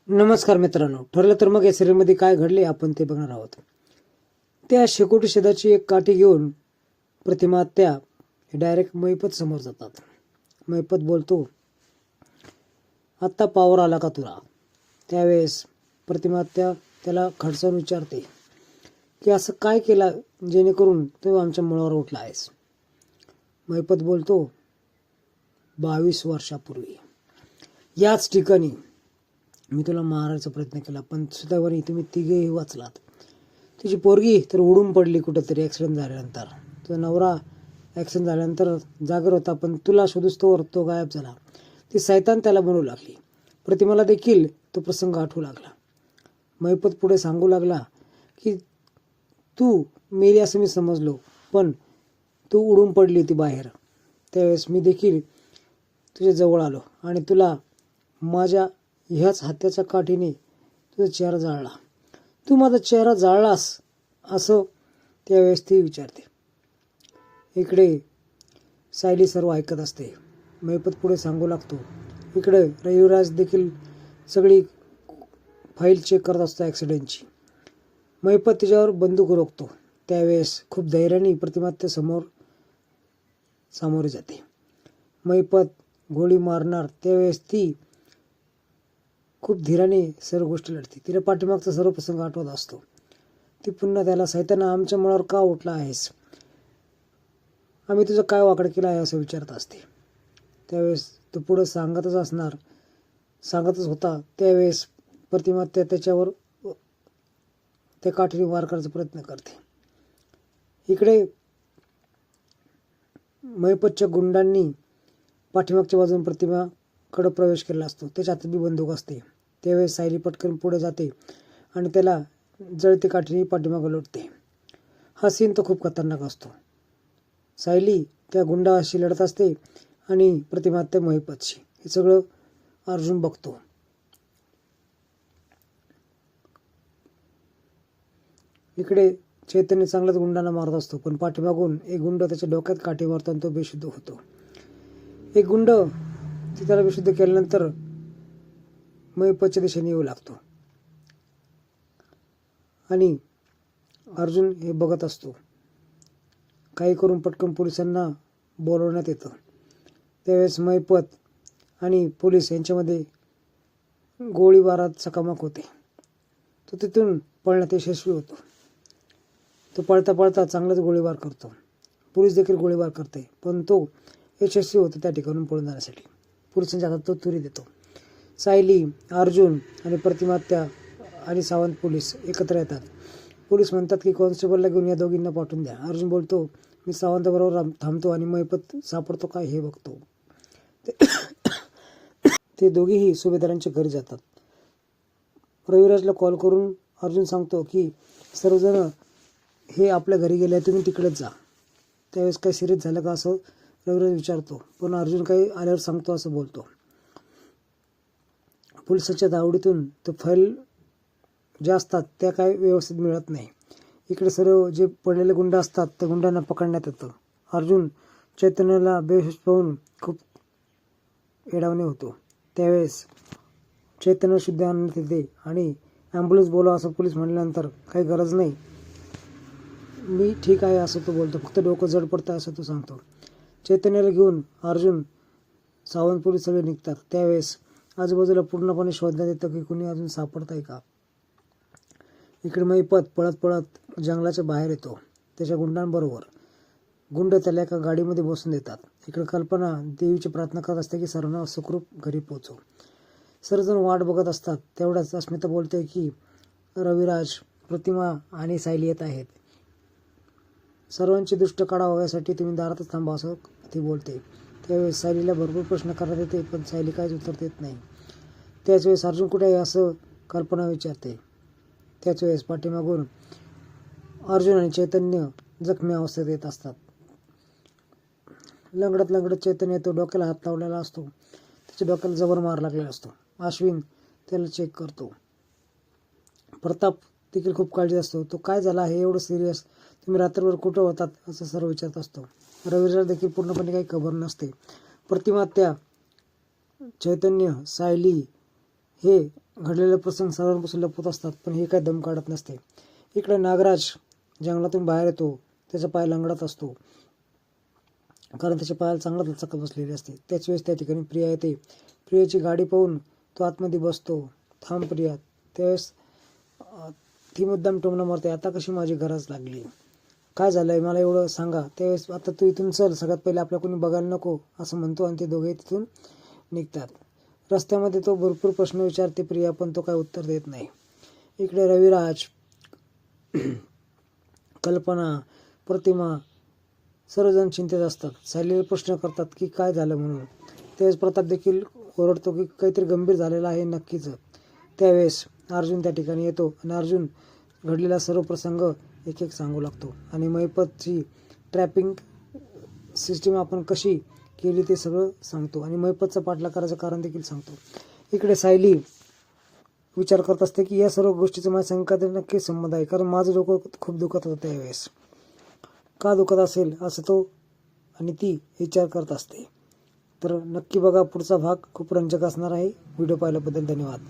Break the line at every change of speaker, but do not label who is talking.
नमस्कार मित्रांनो, ठरलं तर मग या सिरियलमध्ये काय घडले आपण ते बघणार आहोत. त्या शेकोटी शेदाची एक काठी घेऊन प्रतिमा त्या डायरेक्ट महिपत समोर जातात. महिपत बोलतो, आत्ता पावर आला का तुला? त्यावेळेस प्रतिमा त्याला खडसावून विचारते की असं काय केलं जेणेकरून तू आमच्या मुळावर उठला आहेस? महिपत बोलतो, 22 वर्षापूर्वी याच ठिकाणी मी तुला मारायचा प्रयत्न केला, पण सुदैवाने तुम्ही तिघेही वाचलात. तुझी पोरगी तर उडून पडली कुठंतरी ॲक्सिडेंट झाल्यानंतर. तुझा नवरा ॲक्सिडेंट झाल्यानंतर जागर होता, पण तुला शोधूस्तोवर तो गायब झाला. ती सैतान त्याला बनवू लागली. प्रतिमाला देखील तो प्रसंग आठवू लागला. महिपत पुढे सांगू लागला की तू मेली असं मी समजलो, पण तू उडून पडली होती बाहेर. त्यावेळेस मी देखील तुझ्या जवळ आलो आणि तुला माझ्या ह्याच हाताच्या काठीने तुझा चेहरा जाळला. तू माझा चेहरा जाळलास असं त्यावेळेस ती विचारते. इकडे सायली सर्व ऐकत असते. महिपत पुढे सांगू लागतो, इकडे रविराज देखील सगळी फाईल चेक करत असतो ॲक्सिडेंटची. महिपत तिच्यावर बंदूक रोखतो. त्यावेळेस खूप धैर्याने प्रतिमा त्या सामोरे जाते. महिपत गोळी मारणार त्यावेळेस ती खूप धीराने सर्व गोष्टी लढते. तिला पाठीमागचा सर्व प्रसंग आठवत असतो. ती पुन्हा त्याला सैताना आमच्या मुळावर का उठला आहेस? आम्ही तुझं काय वाकड केलं आहे असं विचारत असते. त्यावेळेस तो पुढं सांगतच होता. त्यावेळेस प्रतिमा त्याच्यावर त्या काठीने वार करायचा प्रयत्न करते. इकडे महिपतच्या गुंडांनी पाठीमागच्या बाजून प्रतिमाकडे प्रवेश केला असतो. त्याच्या हातात बी बंदूक असते. त्यावेळेस सायली पटकन पुढे जाते आणि त्याला जळती काठीने पाठीमागं लोटते. हा सीन तर खूप खतरनाक असतो. सायली त्या गुंडाशी लढत असते आणि प्रतिमा त्या महिपतशी. हे सगळं अर्जुन बघतो. इकडे चैतन्य चांगलाच गुंडांना मारत असतो, पण पाठीमागून एक गुंड त्याच्या डोक्यात काठी मारतो आणि तो बेशुद्ध होतो. एक गुंड त्याला बेशुद्ध केल्यानंतर महिपतच्या दिशेने येऊ लागतो आणि अर्जुन हे बघत असतो. काही करून पटकन पोलिसांना बोलवण्यात येतं. त्यावेळेस महिपत आणि पोलीस यांच्यामध्ये गोळीबारात चकमक होते. तो तिथून पळण्यात यशस्वी होतो. तो पळता पळता चांगलाच गोळीबार करतो. पोलीस देखील गोळीबार करते, पण तो यशस्वी होतो त्या ठिकाणून पळून जाण्यासाठी. पोलिसांच्या हातात तो तुरी देतो. सायली, अर्जुन आणि प्रतिमा आणि सावंत पोलीस एकत्र येतात. पोलीस म्हणतात की कॉन्स्टेबलला घेऊन या दोघींना पाठवून द्या. अर्जुन बोलतो, मी सावंताबरोबर थांबतो आणि महिपत सापडतो काय हे बघतो. ते दोघेही सुभेदारांच्या घरी जातात. रविराजला कॉल करून अर्जुन सांगतो की सर्वजण हे आपल्या घरी गेले, तुम्ही तिकडेच जा. त्यावेळेस काही सिरियस झालं का असं रविराज विचारतो, पण अर्जुन काही आल्यावर सांगतो असं बोलतो. पोलिसांच्या दावडीतून तो फाईल ज्या असतात त्या काही व्यवस्थित मिळत नाही. इकडे सर्व जे पडलेले गुंड असतात त्या गुंडांना पकडण्यात येतं. अर्जुन चैतन्याला बेहोश पाहून खूप एडावणे होतो. त्यावेळेस चैतन्य शुद्ध आणण्यात येते आणि ॲम्ब्युलन्स बोलवा असं पोलीस म्हणल्यानंतर काही गरज नाही, मी ठीक आहे असं तो बोलतो, फक्त डोकं जड पडतं असं तो सांगतो. चैतन्याला घेऊन अर्जुन, सावंत पोलीस सगळे निघतात. त्यावेळेस आजूबाजूला पूर्णपणे शोधण्यात येतं की कुणी अजून सापडत आहे का. इकडे महिपत पळत पळत जंगलाच्या बाहेर येतो त्याच्या गुंडांबरोबर. गुंड त्याला एका गाडीमध्ये बसून देतात. इकडे कल्पना देवीची प्रार्थना करत असते की सर्वांना सुखरूप घरी पोहोचो. सर्वजण वाट बघत असतात. तेवढ्याच अस्मिता बोलते की रविराज, प्रतिमा आणि सायली येत आहेत. सर्वांची दृष्ट काढावं यासाठी तुम्ही दारातच थांबा असं ती बोलते. त्यावेळेस सायलीला भरपूर प्रश्न करण्यात येते, पण सायली काहीच उत्तर देत नाही. त्याच वेळेस अर्जुन कुठे आहे असं कल्पना विचारते. त्याच वेळेस पाठीमागून अर्जुन आणि चैतन्य जखमी अवस्थेत येत असतात. लंगडत चैतन्य येतो. डोक्याला हात लावलेला असतो. त्याच्या डोक्याला जबर मार लागलेला असतो. अश्विन त्याला चेक करतो. प्रताप देखील खूप काळजीत असतो. तो काय झाला आहे एवढं सिरियस, तुम्ही रात्रभर कुठं होतात असं सर्व विचारत असतो. रविराज देखील पूर्णपणे काही खबर नसते. प्रतिमा, चैतन्य, सायली हे घडलेले प्रसंग सर्वांपासून लपवत असतात, पण हे काय दम काढत नसते. इकडे नागराज जंगलातून बाहेर येतो. त्याचा पाय लंगडत असतो, कारण त्याच्या पायाला चांगला लचक बसलेली असते. त्याच वेळेस त्या ठिकाणी प्रिया येते. प्रियाची गाडी पाहून तो आतमध्ये बसतो. थांब प्रिया. त्यावेळेस ती मुद्दाम टोमणा मारते, आता कशी माझी गरज लागली, काय झालंय मला एवढं सांगा. त्यावेळेस आता तू इथून चल, सगळ्यात पहिले आपल्या कोणी बघायला नको, असं म्हणतो आणि ते दोघे तिथून निघतात. रस्त्यामध्ये तो भरपूर प्रश्न विचारते प्रिया, पण तो काय उत्तर देत नाही. इकडे रविराज, कल्पना, प्रतिमा सर्वजण चिंतेत असतात. सायलीला प्रश्न करतात की काय झालं म्हणून. त्यावेळेस प्रताप देखील ओरडतो की काहीतरी गंभीर झालेलं आहे नक्कीच. त्यावेळेस अर्जुन त्या ठिकाणी येतो आणि अर्जुन घडलेला सर्व प्रसंग एक एक सांगू लागतो आणि महिपतची ट्रॅपिंग सिस्टीम आपण कशी केली ते सगळं सांगतो आणि महिपतचा पाठलाग करायचं कारण देखील सांगतो. इकडे सायली विचार करत असते की या सर्व गोष्टीचा माझ्या संघात नक्कीच संबंध आहे, कारण माझं डोकं खूप दुखत होतं त्यावेळेस. का दुखत असेल असं तो आणि ती विचार करत असते. तर नक्की बघा पुढचा भाग, खूप रंजक असणार आहे. व्हिडिओ पाहिल्याबद्दल धन्यवाद.